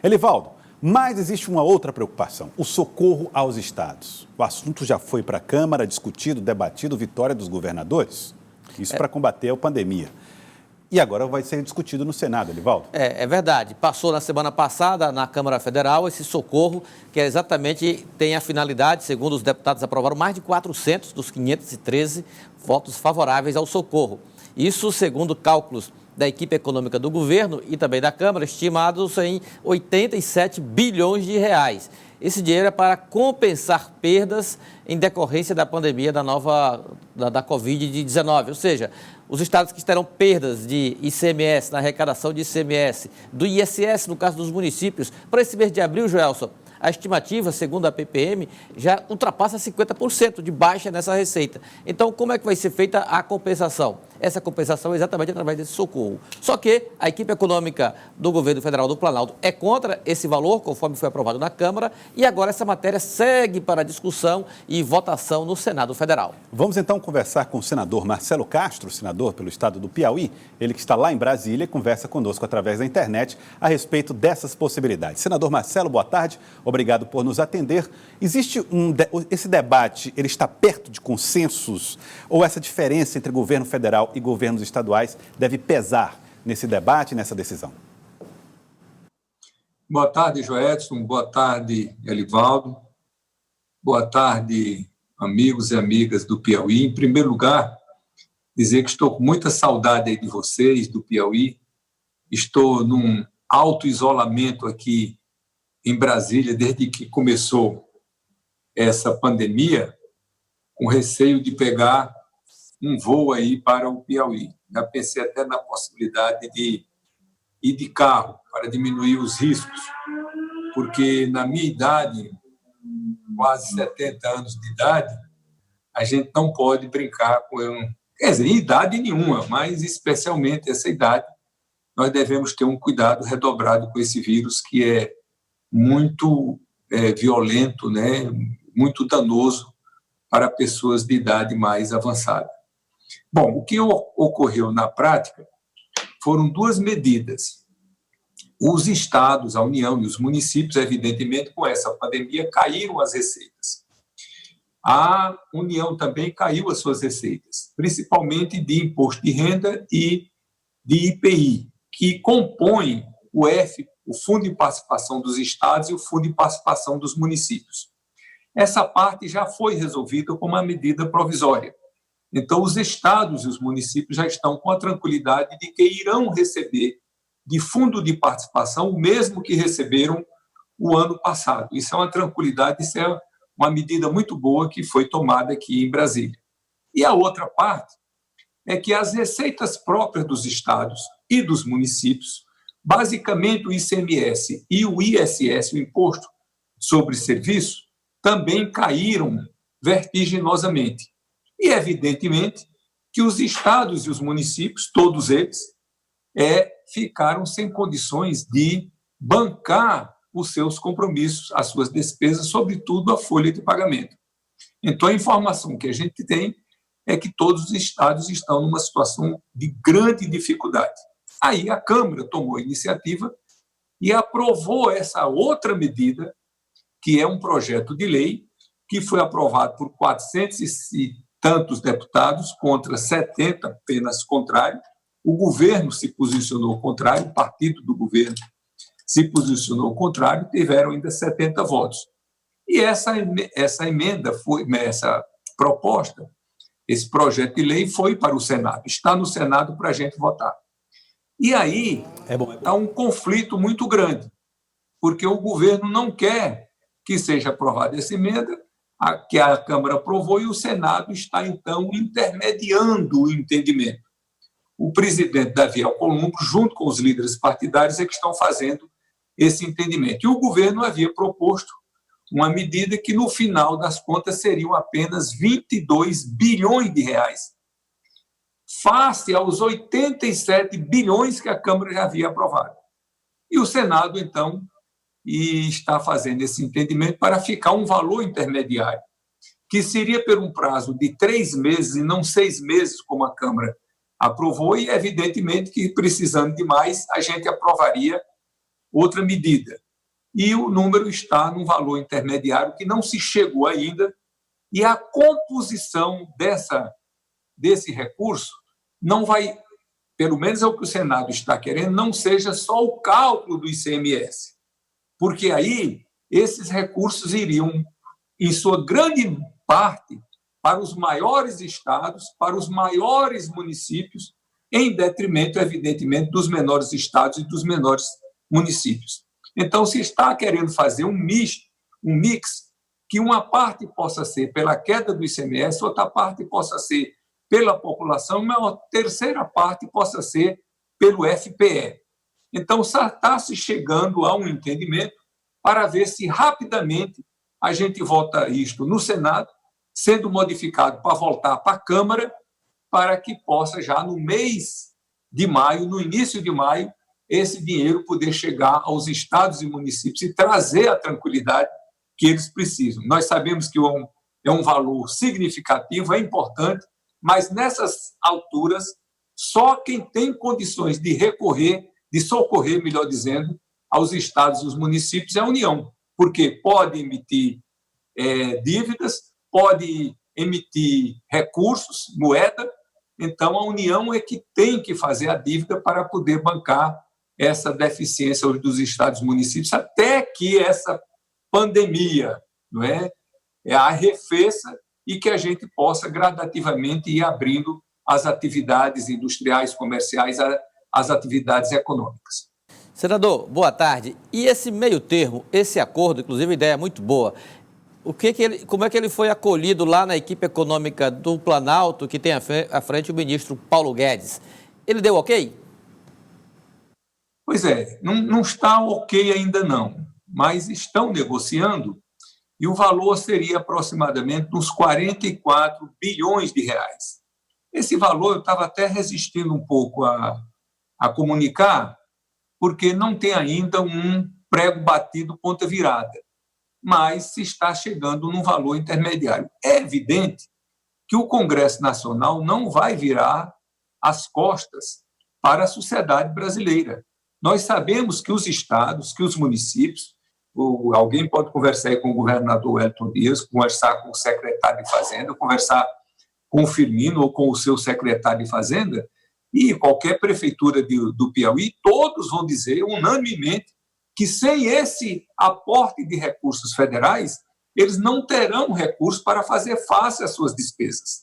Elivaldo, mas existe uma outra preocupação, o socorro aos estados. O assunto já foi para a Câmara, discutido, debatido, vitória dos governadores. Isso para combater a pandemia. E agora vai ser discutido no Senado, Elivaldo. É verdade. Passou na semana passada na Câmara Federal esse socorro, que exatamente tem a finalidade, segundo os deputados aprovaram, mais de 400 dos 513 votos favoráveis ao socorro. Isso, segundo cálculos da equipe econômica do governo e também da Câmara, estimados em 87 bilhões de reais. Esse dinheiro é para compensar perdas em decorrência da pandemia da Covid-19, ou seja, os estados que terão perdas de ICMS, na arrecadação de ICMS, do ISS, no caso dos municípios, para esse mês de abril, Joelson, a estimativa, segundo a PPM, já ultrapassa 50% de baixa nessa receita. Então, como é que vai ser feita a compensação? Essa compensação é exatamente através desse socorro. Só que a equipe econômica do governo federal do Planalto é contra esse valor, conforme foi aprovado na Câmara, e agora essa matéria segue para discussão e votação no Senado Federal. Vamos então conversar com o senador Marcelo Castro, senador pelo estado do Piauí, ele que está lá em Brasília e conversa conosco através da internet a respeito dessas possibilidades. Senador Marcelo, boa tarde, obrigado por nos atender. Existe esse debate, ele está perto de consensos ou essa diferença entre governo federal e governos estaduais deve pesar nesse debate, nessa decisão? Boa tarde, Joedson. Boa tarde, Elivaldo. Boa tarde, amigos e amigas do Piauí. Em primeiro lugar, dizer que estou com muita saudade aí de vocês, do Piauí. Estou num auto-isolamento aqui em Brasília desde que começou essa pandemia, com receio de pegar um voo aí para o Piauí. Já pensei até na possibilidade de ir de carro para diminuir os riscos, porque na minha idade, quase 70 anos de idade, a gente não pode brincar com... Quer dizer, em idade nenhuma, mas especialmente essa idade, nós devemos ter um cuidado redobrado com esse vírus que é muito violento, né? Muito danoso para pessoas de idade mais avançada. Bom, o que ocorreu na prática foram duas medidas. Os estados, a União e os municípios, evidentemente, com essa pandemia, caíram as receitas. A União também caiu as suas receitas, principalmente de imposto de renda e de IPI, que compõem o Fundo de Participação dos Estados e o Fundo de Participação dos Municípios. Essa parte já foi resolvida com uma medida provisória. Então, os estados e os municípios já estão com a tranquilidade de que irão receber de fundo de participação o mesmo que receberam o ano passado. Isso é uma tranquilidade, isso é uma medida muito boa que foi tomada aqui em Brasília. E a outra parte é que as receitas próprias dos estados e dos municípios, basicamente o ICMS e o ISS, o Imposto sobre Serviço, também caíram vertiginosamente. E, evidentemente, que os estados e os municípios, todos eles, ficaram sem condições de bancar os seus compromissos, as suas despesas, sobretudo a folha de pagamento. Então, a informação que a gente tem é que todos os estados estão numa situação de grande dificuldade. Aí a Câmara tomou a iniciativa e aprovou essa outra medida, que é um projeto de lei que foi aprovado por 400 e tantos deputados, contra 70 apenas contrários. O governo se posicionou contrário, o partido do governo se posicionou contrário, tiveram ainda 70 votos. E essa emenda, essa proposta, esse projeto de lei foi para o Senado, está no Senado para a gente votar. E aí há um conflito muito grande, porque o governo não quer que seja aprovada essa emenda, que a Câmara aprovou, e o Senado está, então, intermediando o entendimento. O presidente Davi Alcolumbre, junto com os líderes partidários, é que estão fazendo esse entendimento. E o governo havia proposto uma medida que, no final das contas, seriam apenas 22 bilhões de reais, face aos 87 bilhões que a Câmara já havia aprovado. E o Senado, então, está fazendo esse entendimento para ficar um valor intermediário, que seria por um prazo de 3 meses e não 6 meses, como a Câmara aprovou, e, evidentemente, que, precisando de mais, a gente aprovaria outra medida. e o número está num valor intermediário que não se chegou ainda, e a composição desse recurso não vai, pelo menos é o que o Senado está querendo, não seja só o cálculo do ICMS, porque aí esses recursos iriam, em sua grande parte, para os maiores estados, para os maiores municípios, em detrimento, evidentemente, dos menores estados e dos menores municípios. Então, se está querendo fazer um mix, que uma parte possa ser pela queda do ICMS, outra parte possa ser pela população, uma terceira parte possa ser pelo FPE. Então, está se chegando a um entendimento para ver se rapidamente a gente vota isto no Senado, sendo modificado para voltar para a Câmara, para que possa já no mês de maio, no início de maio, esse dinheiro poder chegar aos estados e municípios e trazer a tranquilidade que eles precisam. Nós sabemos que é um valor significativo, é importante, mas nessas alturas, só quem tem condições de recorrer, de socorrer, melhor dizendo, aos estados e os municípios é a União, porque pode emitir dívidas, pode emitir recursos, moeda, então a União é que tem que fazer a dívida para poder bancar essa deficiência dos estados e municípios, até que essa pandemia arrefeça e que a gente possa gradativamente ir abrindo as atividades industriais, comerciais, as atividades econômicas. Senador, boa tarde. E esse meio termo, esse acordo, inclusive, a ideia é muito boa. Como é que ele foi acolhido lá na equipe econômica do Planalto, que tem à frente o ministro Paulo Guedes? Ele deu ok? Pois é, não está ok ainda não, mas estão negociando e o valor seria aproximadamente uns 44 bilhões de reais. Esse valor eu estava até resistindo um pouco a comunicar, porque não tem ainda um prego batido ponta virada, mas se está chegando num valor intermediário. É evidente que o Congresso Nacional não vai virar as costas para a sociedade brasileira. Nós sabemos que os estados, que os municípios, alguém pode conversar aí com o governador Wellington Dias, conversar com o secretário de Fazenda, conversar com o Firmino ou com o seu secretário de Fazenda, e qualquer prefeitura do Piauí, todos vão dizer unanimemente que sem esse aporte de recursos federais, eles não terão recursos para fazer face às suas despesas.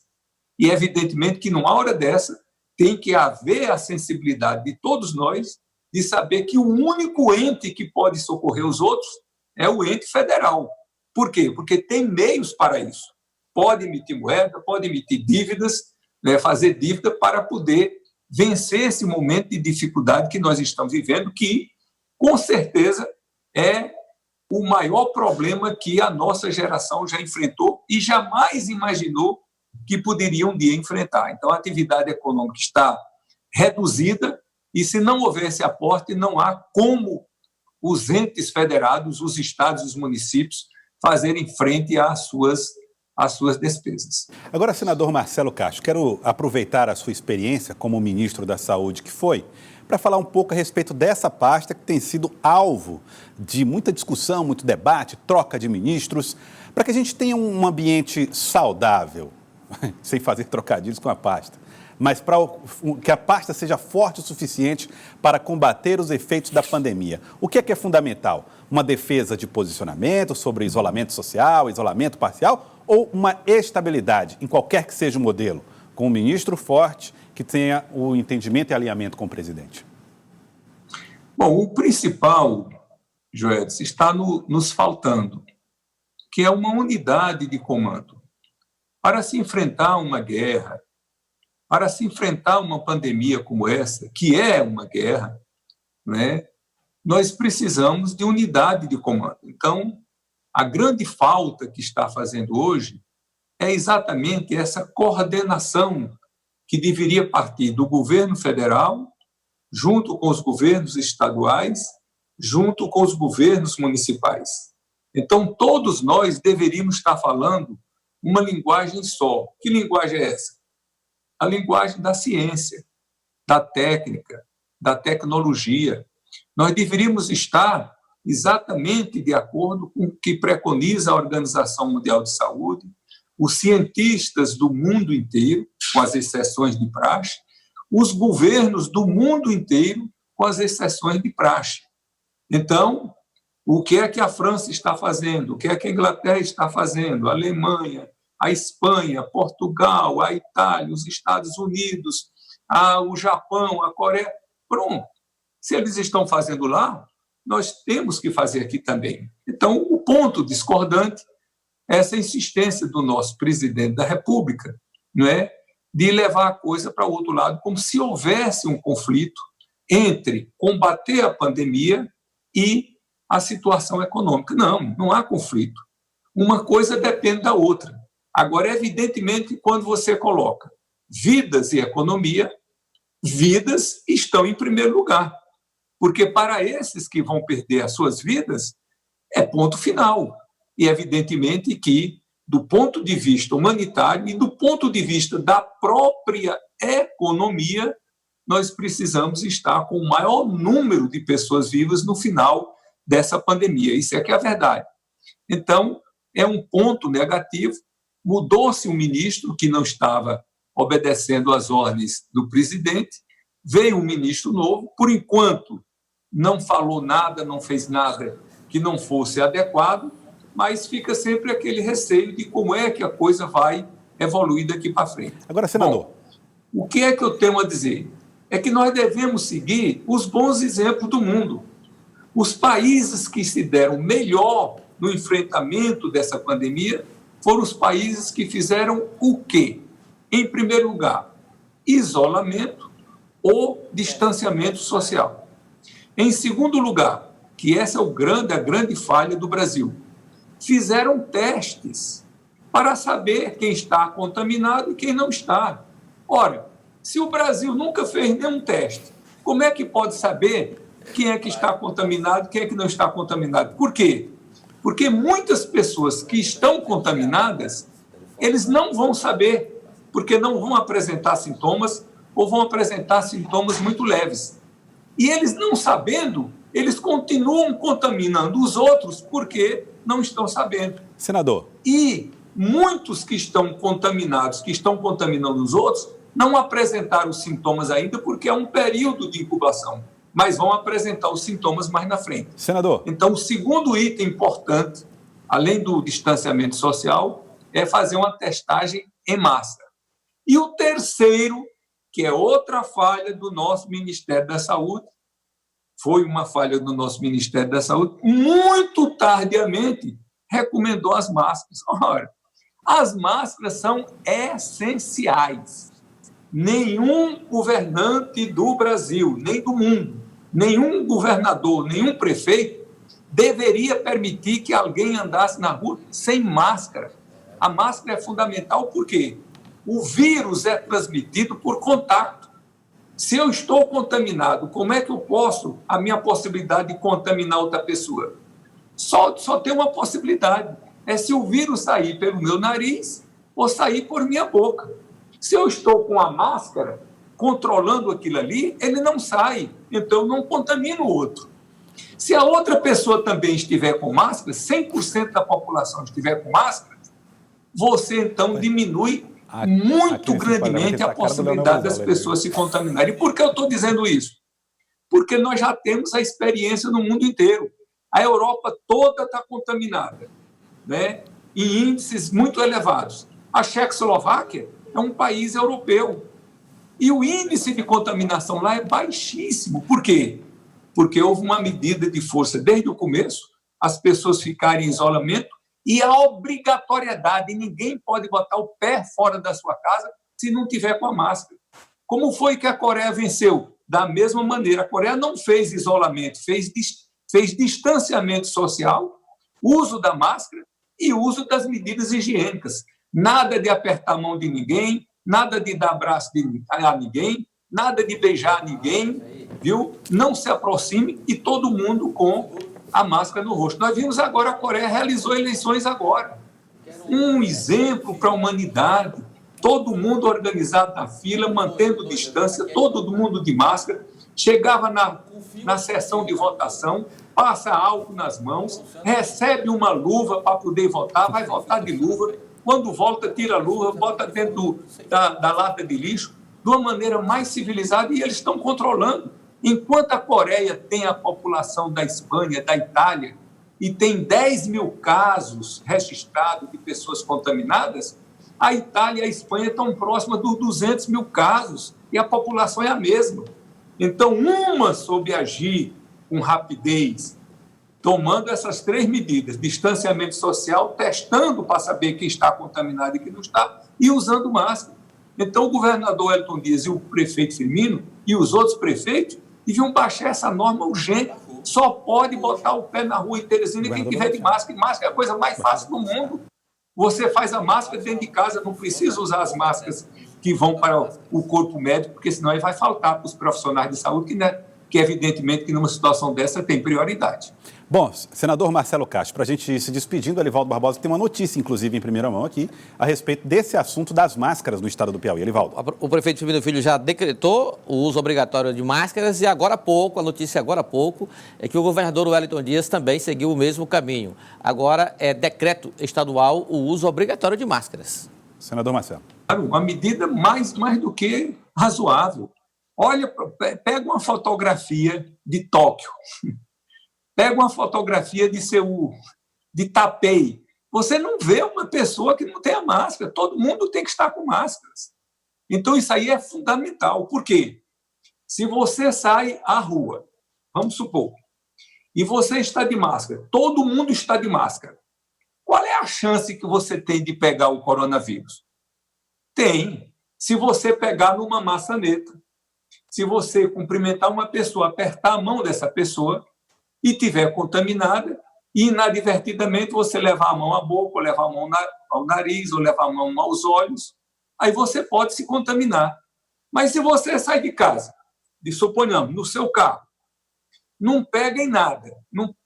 E evidentemente que numa hora dessa tem que haver a sensibilidade de todos nós de saber que o único ente que pode socorrer os outros é o ente federal. Por quê? Porque tem meios para isso. Pode emitir moeda, pode emitir dívidas, fazer dívida para poder vencer esse momento de dificuldade que nós estamos vivendo, que, com certeza, é o maior problema que a nossa geração já enfrentou e jamais imaginou que poderia um dia enfrentar. Então, a atividade econômica está reduzida e, se não houver esse aporte, não há como os entes federados, os estados e os municípios fazerem frente às suas despesas. Agora, senador Marcelo Castro, quero aproveitar a sua experiência como ministro da Saúde que foi, para falar um pouco a respeito dessa pasta que tem sido alvo de muita discussão, muito debate, troca de ministros, para que a gente tenha um ambiente saudável, sem fazer trocadilhos com a pasta, mas para que a pasta seja forte o suficiente para combater os efeitos da pandemia. O que é fundamental? Uma defesa de posicionamento sobre isolamento social, isolamento parcial, ou uma estabilidade, em qualquer que seja o modelo, com um ministro forte que tenha o entendimento e alinhamento com o presidente? Bom, o principal, Joelis, está nos faltando, que é uma unidade de comando. Para se enfrentar uma guerra, para se enfrentar uma pandemia como essa, que é uma guerra, nós precisamos de unidade de comando. Então, a grande falta que está fazendo hoje é exatamente essa coordenação que deveria partir do governo federal, junto com os governos estaduais, junto com os governos municipais. Então, todos nós deveríamos estar falando uma linguagem só. Que linguagem é essa? A linguagem da ciência, da técnica, da tecnologia. Nós deveríamos estar exatamente de acordo com o que preconiza a Organização Mundial de Saúde, os cientistas do mundo inteiro, com as exceções de praxe, os governos do mundo inteiro, com as exceções de praxe. Então, o que é que a França está fazendo? O que é que a Inglaterra está fazendo? A Alemanha, a Espanha, Portugal, a Itália, os Estados Unidos, o Japão, a Coreia. Pronto. Se eles estão fazendo lá, nós temos que fazer aqui também. Então, o ponto discordante é essa insistência do nosso presidente da República, não é, de levar a coisa para o outro lado, como se houvesse um conflito entre combater a pandemia e a situação econômica. Não, não há conflito. Uma coisa depende da outra. Agora, evidentemente, quando você coloca vidas e economia, vidas estão em primeiro lugar. Porque para esses que vão perder as suas vidas, é ponto final. E evidentemente que, do ponto de vista humanitário e do ponto de vista da própria economia, nós precisamos estar com o maior número de pessoas vivas no final dessa pandemia. Isso é que é a verdade. Então, é um ponto negativo. Mudou-se um ministro que não estava obedecendo às ordens do presidente, veio um ministro novo, por enquanto não falou nada, não fez nada que não fosse adequado, mas fica sempre aquele receio de como é que a coisa vai evoluir daqui para frente. Agora, senador. Bom, o que é que eu tenho a dizer? É que nós devemos seguir os bons exemplos do mundo. Os países que se deram melhor no enfrentamento dessa pandemia foram os países que fizeram o quê? Em primeiro lugar, isolamento ou distanciamento social. Em segundo lugar, que essa é a grande falha do Brasil, fizeram testes para saber quem está contaminado e quem não está. Ora, se o Brasil nunca fez nenhum teste, como é que pode saber quem é que está contaminado e quem é que não está contaminado? Por quê? Porque muitas pessoas que estão contaminadas, eles não vão saber, porque não vão apresentar sintomas ou vão apresentar sintomas muito leves. E eles não sabendo, eles continuam contaminando os outros porque não estão sabendo. Senador. E muitos que estão contaminados, que estão contaminando os outros, não apresentaram os sintomas ainda porque é um período de incubação, mas vão apresentar os sintomas mais na frente. Senador. Então, o segundo item importante, além do distanciamento social, é fazer uma testagem em massa. E o terceiro, que é outra falha do nosso Ministério da Saúde, foi uma falha do nosso Ministério da Saúde, muito tardiamente recomendou as máscaras. Ora, as máscaras são essenciais. Nenhum governante do Brasil, nem do mundo, nenhum governador, nenhum prefeito deveria permitir que alguém andasse na rua sem máscara. A máscara é fundamental porque o vírus é transmitido por contato. Se eu estou contaminado, como é que eu posso, a minha possibilidade de contaminar outra pessoa? Só tem uma possibilidade, é se o vírus sair pelo meu nariz ou sair por minha boca. Se eu estou com a máscara, controlando aquilo ali, ele não sai, então eu não contamino o outro. Se a outra pessoa também estiver com máscara, 100% da população estiver com máscara, você então diminui muito grandemente a possibilidade das pessoas se contaminarem. E por que eu estou dizendo isso? Porque nós já temos a experiência no mundo inteiro. A Europa toda está contaminada, né? Em índices muito elevados. A Checoslováquia é um país europeu. E o índice de contaminação lá é baixíssimo. Por quê? Porque houve uma medida de força desde o começo, as pessoas ficarem em isolamento e a obrigatoriedade, ninguém pode botar o pé fora da sua casa se não tiver com a máscara. Como foi que a Coreia venceu? Da mesma maneira, a Coreia não fez isolamento, fez distanciamento social, uso da máscara e uso das medidas higiênicas. Nada de apertar a mão de ninguém, nada de dar abraço a ninguém, nada de beijar ninguém, viu? Não se aproxime e todo mundo com a máscara no rosto. Nós vimos agora, a Coreia realizou eleições agora. Um exemplo para a humanidade, todo mundo organizado na fila, mantendo distância, todo mundo de máscara, chegava na sessão de votação, passa álcool nas mãos, recebe uma luva para poder votar, vai votar de luva, quando volta, tira a luva, bota dentro da lata de lixo, de uma maneira mais civilizada, e eles estão controlando. Enquanto a Coreia tem a população da Espanha, da Itália, e tem 10 mil casos registrados de pessoas contaminadas, a Itália e a Espanha estão próximas dos 200 mil casos, e a população é a mesma. Então, uma soube agir com rapidez, tomando essas 3 medidas, distanciamento social, testando para saber quem está contaminado e quem não está, e usando máscara. Então, o governador Wellington Dias e o prefeito Firmino e os outros prefeitos deviam baixar essa norma urgente. Só pode botar o pé na rua em Teresina quem tiver de máscara. E máscara é a coisa mais fácil do mundo. Você faz a máscara dentro de casa, não precisa usar as máscaras que vão para o corpo médico, porque senão aí vai faltar para os profissionais de saúde, que evidentemente que numa situação dessa tem prioridade. Bom, senador Marcelo Castro, para a gente ir se despedindo, Elivaldo Barbosa tem uma notícia, inclusive em primeira mão aqui, a respeito desse assunto das máscaras no estado do Piauí. Elivaldo. O prefeito Firmino Filho já decretou o uso obrigatório de máscaras e agora há pouco, a notícia agora há pouco, é que o governador Wellington Dias também seguiu o mesmo caminho. Agora é decreto estadual o uso obrigatório de máscaras. Senador Marcelo. Uma medida mais do que razoável. Olha, pega uma fotografia de Tóquio, pega uma fotografia de Seul, de Taipei. Você não vê uma pessoa que não tenha máscara. Todo mundo tem que estar com máscaras. Então, isso aí é fundamental. Por quê? Se você sai à rua, vamos supor, e você está de máscara, todo mundo está de máscara, qual é a chance que você tem de pegar o coronavírus? Tem. Se você pegar numa maçaneta, se você cumprimentar uma pessoa, apertar a mão dessa pessoa e tiver contaminada, e inadvertidamente você levar a mão à boca, ou levar a mão ao nariz, ou levar a mão aos olhos, aí você pode se contaminar. Mas se você sai de casa, suponhamos, no seu carro, não pega em nada,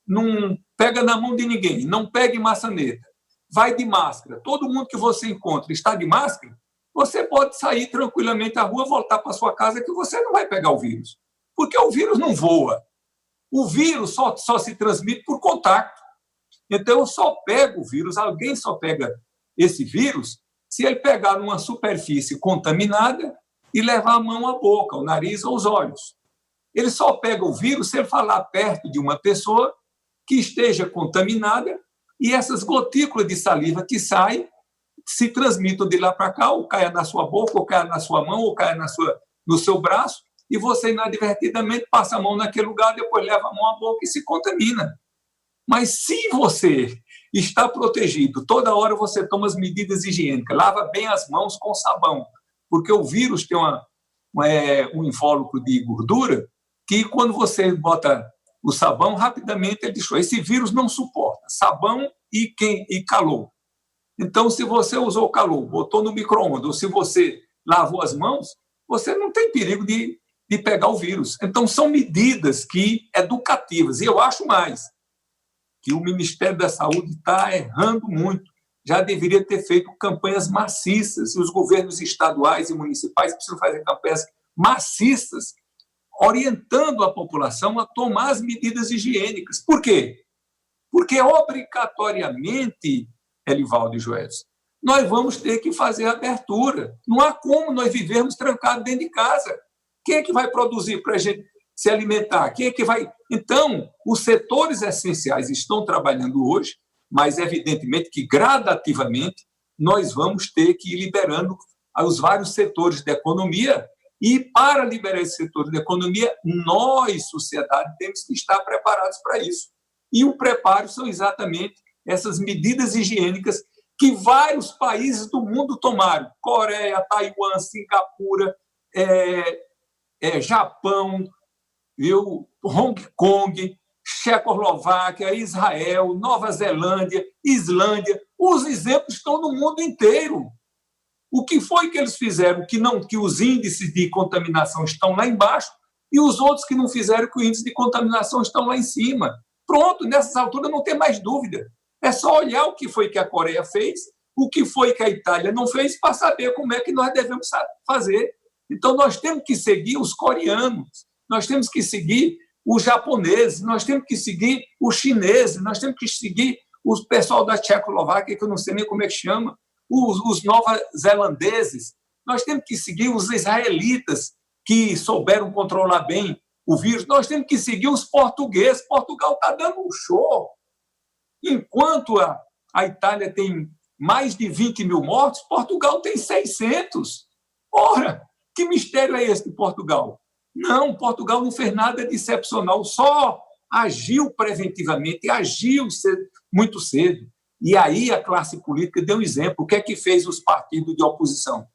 não pega na mão de ninguém, não pega em maçaneta, vai de máscara, todo mundo que você encontra está de máscara, você pode sair tranquilamente à rua, voltar para sua casa, que você não vai pegar o vírus. Porque o vírus não voa. O vírus só se transmite por contato. Então, eu só pego o vírus, alguém só pega esse vírus se ele pegar numa superfície contaminada e levar a mão à boca, ao nariz ou aos olhos. Ele só pega o vírus se ele falar perto de uma pessoa que esteja contaminada e essas gotículas de saliva que saem se transmitam de lá para cá, ou caia na sua boca, ou caia na sua mão, ou caia no seu braço, e você inadvertidamente passa a mão naquele lugar, depois leva a mão à boca e se contamina. Mas se você está protegido, toda hora você toma as medidas higiênicas, lava bem as mãos com sabão, porque o vírus tem um invólucro de gordura que quando você bota o sabão, rapidamente ele destrói. Esse vírus não suporta sabão e calor. Então, se você usou calor, botou no micro-ondas, ou se você lavou as mãos, você não tem perigo de pegar o vírus. Então, são medidas educativas. E eu acho mais que o Ministério da Saúde está errando muito. Já deveria ter feito campanhas maciças, e os governos estaduais e municipais precisam fazer campanhas maciças, orientando a população a tomar as medidas higiênicas. Por quê? Porque, obrigatoriamente, Elivaldo e Joelson, nós vamos ter que fazer a abertura. Não há como nós vivermos trancados dentro de casa. Quem é que vai produzir para a gente se alimentar? Quem é que vai... Então, os setores essenciais estão trabalhando hoje, mas evidentemente que gradativamente nós vamos ter que ir liberando os vários setores da economia, e para liberar esse setor da economia, nós, sociedade, temos que estar preparados para isso. E o preparo são exatamente essas medidas higiênicas que vários países do mundo tomaram. Coreia, Taiwan, Singapura, Japão, Hong Kong, Checoslováquia, Israel, Nova Zelândia, Islândia. Os exemplos estão no mundo inteiro. O que foi que eles fizeram que os índices de contaminação estão lá embaixo e os outros que não fizeram que o índice de contaminação estão lá em cima? Pronto, nessas alturas não tem mais dúvida. É só olhar o que foi que a Coreia fez, o que foi que a Itália não fez, para saber como é que nós devemos fazer. Então, nós temos que seguir os coreanos, nós temos que seguir os japoneses, nós temos que seguir os chineses, nós temos que seguir o pessoal da Tchecoslováquia, que eu não sei nem como é que chama, os nova-zelandeses, nós temos que seguir os israelitas, que souberam controlar bem o vírus, nós temos que seguir os portugueses. Portugal está dando um show. Enquanto a Itália tem mais de 20 mil mortos, Portugal tem 600. Ora, que mistério é esse de Portugal? Não, Portugal não fez nada de excepcional, só agiu preventivamente, agiu muito cedo. E aí a classe política deu um exemplo. O que é que fez os partidos de oposição?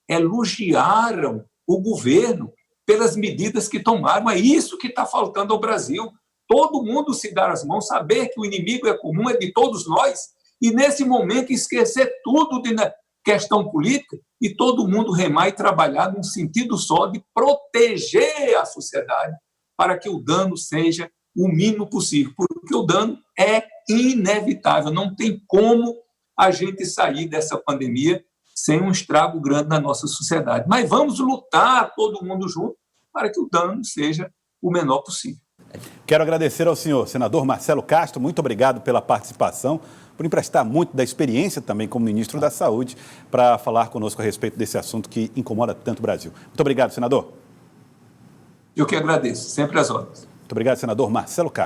Elogiaram o governo pelas medidas que tomaram. É isso que está faltando ao Brasil. Todo mundo se dar as mãos, saber que o inimigo é comum, é de todos nós, e nesse momento esquecer tudo de questão política e todo mundo remar e trabalhar num sentido só de proteger a sociedade para que o dano seja o mínimo possível, porque o dano é inevitável, não tem como a gente sair dessa pandemia sem um estrago grande na nossa sociedade. Mas vamos lutar todo mundo junto para que o dano seja o menor possível. Quero agradecer ao senhor, senador Marcelo Castro, muito obrigado pela participação, por emprestar muito da experiência também como ministro da Saúde para falar conosco a respeito desse assunto que incomoda tanto o Brasil. Muito obrigado, senador. Eu que agradeço, sempre às ordens. Muito obrigado, senador Marcelo Castro.